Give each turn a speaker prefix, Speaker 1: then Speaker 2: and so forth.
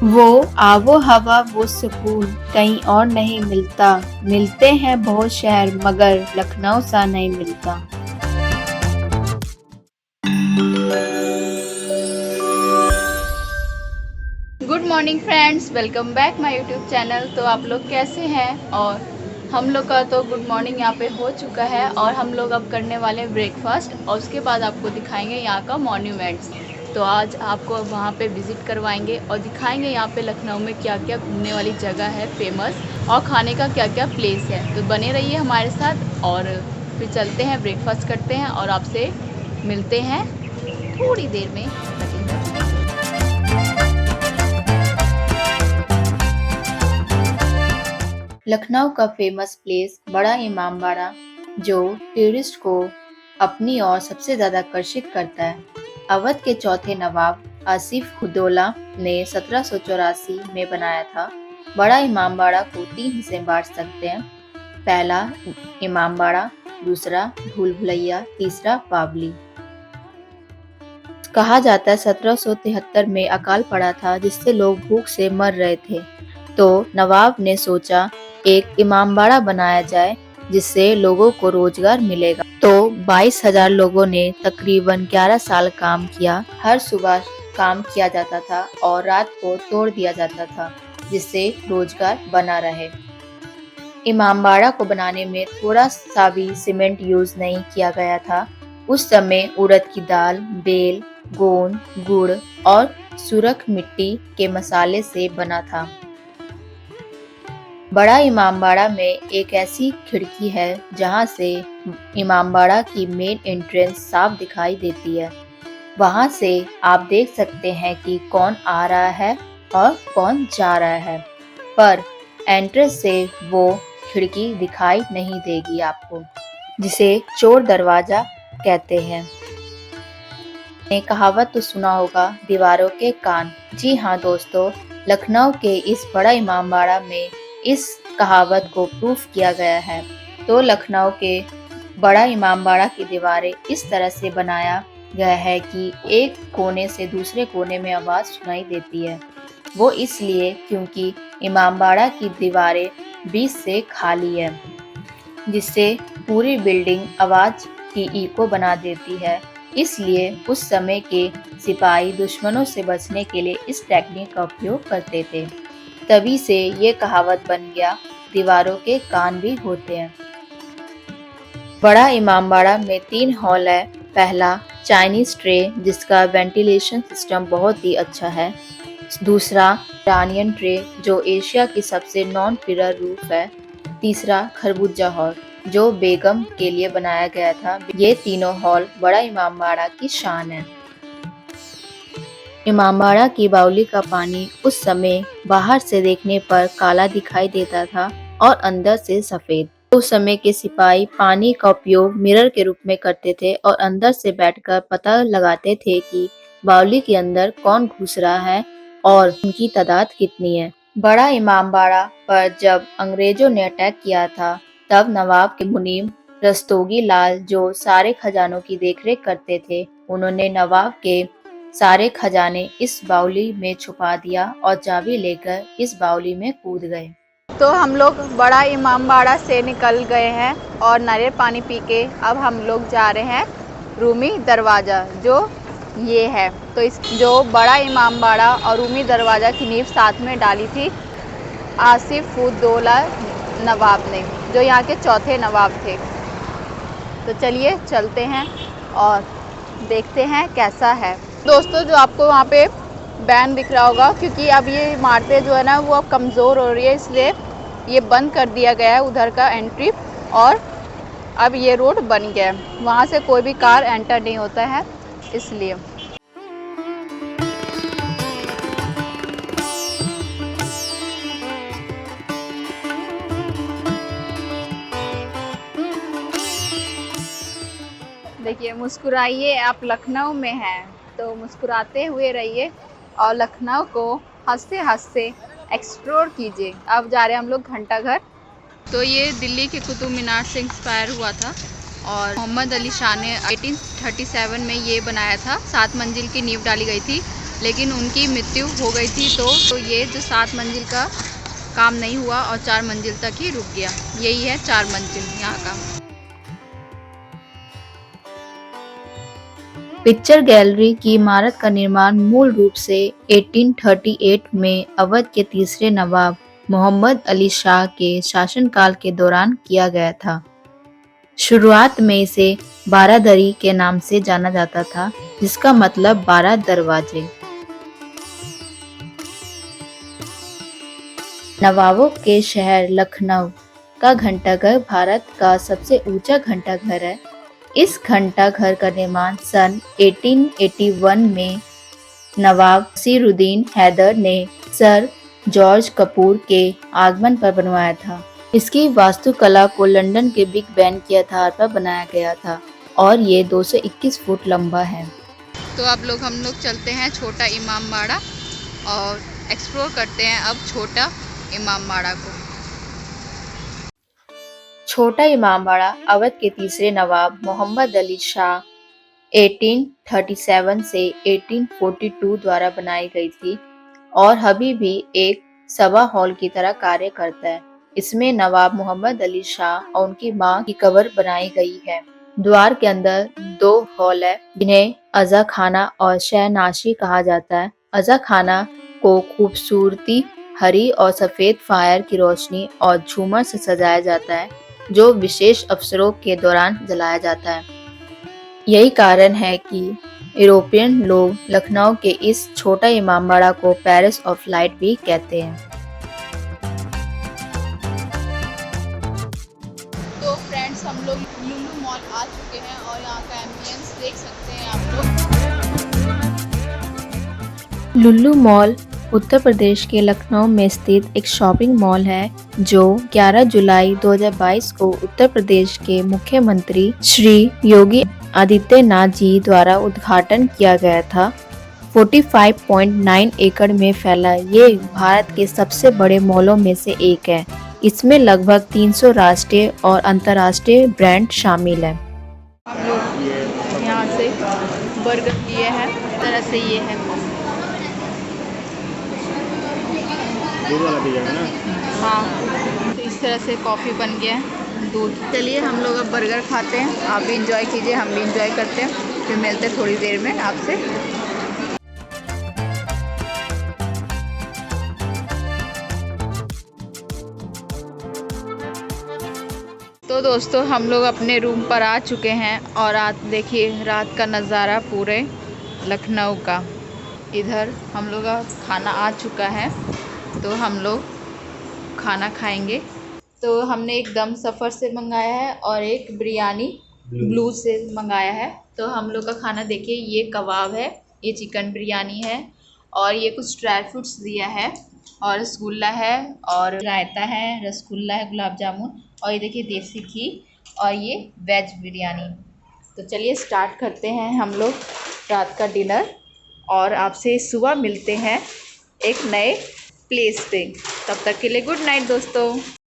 Speaker 1: वो आबो हवा वो सुकून कहीं और नहीं मिलता। मिलते हैं बहुत शहर मगर लखनऊ सा नहीं मिलता।
Speaker 2: Good morning friends, welcome back my YouTube channel. तो आप लोग कैसे हैं? और हम लोग का तो गुड मॉर्निंग यहाँ पे हो चुका है और हम लोग अब करने वाले हैं ब्रेकफास्ट और उसके बाद आपको दिखाएंगे यहाँ का मॉन्यूमेंट्स। तो आज आपको वहाँ पे विज़िट करवाएंगे और दिखाएंगे यहाँ पे लखनऊ में क्या क्या घूमने वाली जगह है फेमस और खाने का क्या क्या प्लेस है। तो बने रहिए हमारे साथ और फिर चलते हैं, ब्रेकफास्ट करते हैं और आपसे मिलते हैं थोड़ी देर में।
Speaker 1: लखनऊ का फेमस प्लेस बड़ा इमामबाड़ा जो टूरिस्ट को अपनी ओर सबसे ज्यादा आकर्षित करता है। अवध के चौथे नवाब आसिफ उद्दौला ने 1784 में बनाया था। बड़ा इमामबाड़ा को 3 हिस्से में बांट सकते हैं। पहला इमामबाड़ा, दूसरा भूल भुलैया, तीसरा बावली। कहा जाता है 1773 में अकाल पड़ा था जिससे लोग भूख से मर रहे थे। तो नवाब ने सोचा एक इमामबाड़ा बनाया जाए जिससे लोगों को रोजगार मिलेगा। तो 22,000 लोगों ने तकरीबन 11 साल काम किया। हर सुबह काम किया जाता था और रात को तोड़ दिया जाता था जिससे रोजगार बना रहे। इमामबाड़ा को बनाने में थोड़ा सा भी सीमेंट यूज नहीं किया गया था। उस समय उड़द की दाल, बेल, गोंद, गुड़ और सुरख मिट्टी के मसाले से बना था। बड़ा इमामबाड़ा में एक ऐसी खिड़की है जहां से इमामबाड़ा की मेन एंट्रेंस साफ दिखाई देती है। वहां से आप देख सकते हैं कि कौन आ रहा है और कौन जा रहा है, पर एंट्रेंस से वो खिड़की दिखाई नहीं देगी आपको, जिसे चोर दरवाजा कहते हैं। ने कहावत तो सुना होगा, दीवारों के कान। जी हाँ दोस्तों, लखनऊ के इस बड़ा इमामबाड़ा में इस कहावत को प्रूफ किया गया है। तो लखनऊ के बड़ा इमामबाड़ा की दीवारें इस तरह से बनाया गया है कि एक कोने से दूसरे कोने में आवाज सुनाई देती है। वो इसलिए क्योंकि इमामबाड़ा की दीवारें बीच से खाली है, जिससे पूरी बिल्डिंग आवाज की इको बना देती है। इसलिए उस समय के सिपाही दुश्मनों से बचने के लिए इस टेक्निक का उपयोग करते थे। तभी से ये कहावत बन गया, दीवारों के कान भी होते हैं। बड़ा इमामबाड़ा में 3 हॉल है। पहला चाइनीज ट्रे जिसका वेंटिलेशन सिस्टम बहुत ही अच्छा है। दूसरा इरानियन ट्रे जो एशिया की सबसे नॉन पिलर रूफ है। तीसरा खरबूजा हॉल जो बेगम के लिए बनाया गया था। ये तीनों हॉल बड़ा इमामबाड़ा की शान है। इमामबाड़ा की बावली का पानी उस समय बाहर से देखने पर काला दिखाई देता था और अंदर से सफेद। उस समय के सिपाही पानी का उपयोग मिरर के रूप में करते थे और अंदर से बैठकर पता लगाते थे कि बावली के अंदर कौन घुस रहा है और उनकी तादाद कितनी है। बड़ा इमामबाड़ा पर जब अंग्रेजों ने अटैक किया था, तब नवाब के मुनीम रस्तोगी लाल जो सारे खजानों की देखरेख करते थे, उन्होंने नवाब के सारे खजाने इस बावली में छुपा दिया और चाबी लेकर इस बावली में कूद गए।
Speaker 2: तो हम लोग बड़ा इमामबाड़ा से निकल गए हैं और नारियल पानी पी के अब हम लोग जा रहे हैं रूमी दरवाज़ा, जो ये है। तो इस जो बड़ा इमामबाड़ा और रूमी दरवाज़ा की नींव साथ में डाली थी आसिफ उद्दौला नवाब ने, जो यहाँ के चौथे नवाब थे। तो चलिए चलते हैं और देखते हैं कैसा है। दोस्तों, जो आपको वहाँ पे बैन दिख रहा होगा, क्योंकि अब ये इमारतें जो है ना वो अब कमज़ोर हो रही है, इसलिए ये बंद कर दिया गया है उधर का एंट्री, और अब ये रोड बन गया है, वहाँ से कोई भी कार एंटर नहीं होता है इसलिए। देखिए, मुस्कुराइए, आप लखनऊ में हैं तो मुस्कुराते हुए रहिए और लखनऊ को हंसते हंसते एक्सप्लोर कीजिए। अब जा रहे हैं हम लोग घंटा घर। तो ये दिल्ली के कुतुब मीनार से इंस्पायर हुआ था और मोहम्मद अली शाह ने 1837 में ये बनाया था। 7 मंजिल की नींव डाली गई थी लेकिन उनकी मृत्यु हो गई थी, तो ये जो 7 मंजिल का काम नहीं हुआ और 4 मंजिल तक ही रुक गया। यही है 4 मंजिल यहाँ का।
Speaker 1: पिक्चर गैलरी की इमारत का निर्माण मूल रूप से 1838 में अवध के तीसरे नवाब मोहम्मद अली शाह के शासनकाल के दौरान किया गया था। शुरुआत में इसे बारादरी के नाम से जाना जाता था, जिसका मतलब 12 दरवाजे। नवाबों के शहर लखनऊ का घंटाघर भारत का सबसे ऊंचा घंटाघर है। इस घंटाघर का निर्माण सन 1881 में नवाब नसीरुद्दीन हैदर ने सर जॉर्ज कपूर के आगमन पर बनवाया था। इसकी वास्तुकला को लंदन के बिग बैन के आधार पर बनाया गया था और ये 221 फुट लंबा है।
Speaker 2: तो अब हम लोग चलते हैं छोटा इमामबाड़ा और एक्सप्लोर करते हैं अब छोटा इमामबाड़ा को।
Speaker 1: छोटा इमामबाड़ा अवध के तीसरे नवाब मोहम्मद अली शाह 1837 से 1842 द्वारा बनाई गई थी और अभी भी एक सभा हॉल की तरह कार्य करता है। इसमें नवाब मोहम्मद अली शाह और उनकी मां की कब्र बनाई गई है। द्वार के अंदर 2 हॉल है, जिन्हें अजा खाना और शहनाशी कहा जाता है। अजा खाना को खूबसूरती हरी और सफेद फायर की रोशनी और झूमर से सजाया जाता है, जो विशेष अवसरों के दौरान जलाया जाता है। यही कारण है कि यूरोपियन लोग लखनऊ के इस छोटा इमामबाड़ा को पेरिस ऑफ लाइट भी कहते हैं।
Speaker 2: तो फ्रेंड्स, हम लोग लुलु मॉल आ चुके हैं और यहाँ का एम्बियंस देख सकते हैं आप लोग।
Speaker 1: लुलु मॉल उत्तर प्रदेश के लखनऊ में स्थित एक शॉपिंग मॉल है, जो 11 जुलाई 2022 को उत्तर प्रदेश के मुख्यमंत्री श्री योगी आदित्यनाथ जी द्वारा उद्घाटन किया गया था। 45.9 एकड़ में फैला ये भारत के सबसे बड़े मॉलों में से एक है। इसमें लगभग 300 राष्ट्रीय और अंतर्राष्ट्रीय ब्रांड शामिल है।
Speaker 2: हम लोग यहाँ से बर्गर लिए हैं, इस तरह से ये है।
Speaker 3: दूध वाला पिज़्ज़ा है ना?
Speaker 2: हाँ, तो इस तरह से कॉफ़ी बन गया है, दूध। चलिए हम लोग अब बर्गर खाते हैं, आप भी इंजॉय कीजिए, हम भी इंजॉय करते हैं, फिर मिलते हैं थोड़ी देर में आपसे। तो दोस्तों, हम लोग अपने रूम पर आ चुके हैं और आप देखिए रात का नज़ारा पूरे लखनऊ का। इधर हम लोग का खाना आ चुका है, तो हम लोग खाना खाएंगे। तो हमने एक दम सफ़र से मंगाया है और एक बिरयानी ब्लू से मंगाया है। तो हम लोग का खाना देखिए, ये कबाब है, ये चिकन बिरयानी है और ये कुछ ड्राई फ्रूट्स दिया है और रसगुल्ला है और रायता है, रसगुल्ला है, गुलाब जामुन और ये देखिए देसी घी और ये वेज बिरयानी। तो चलिए स्टार्ट करते हैं हम लोग रात का डिनर और आपसे सुबह मिलते हैं एक नए प्लेस पे। तब तक के लिए गुड नाइट दोस्तों।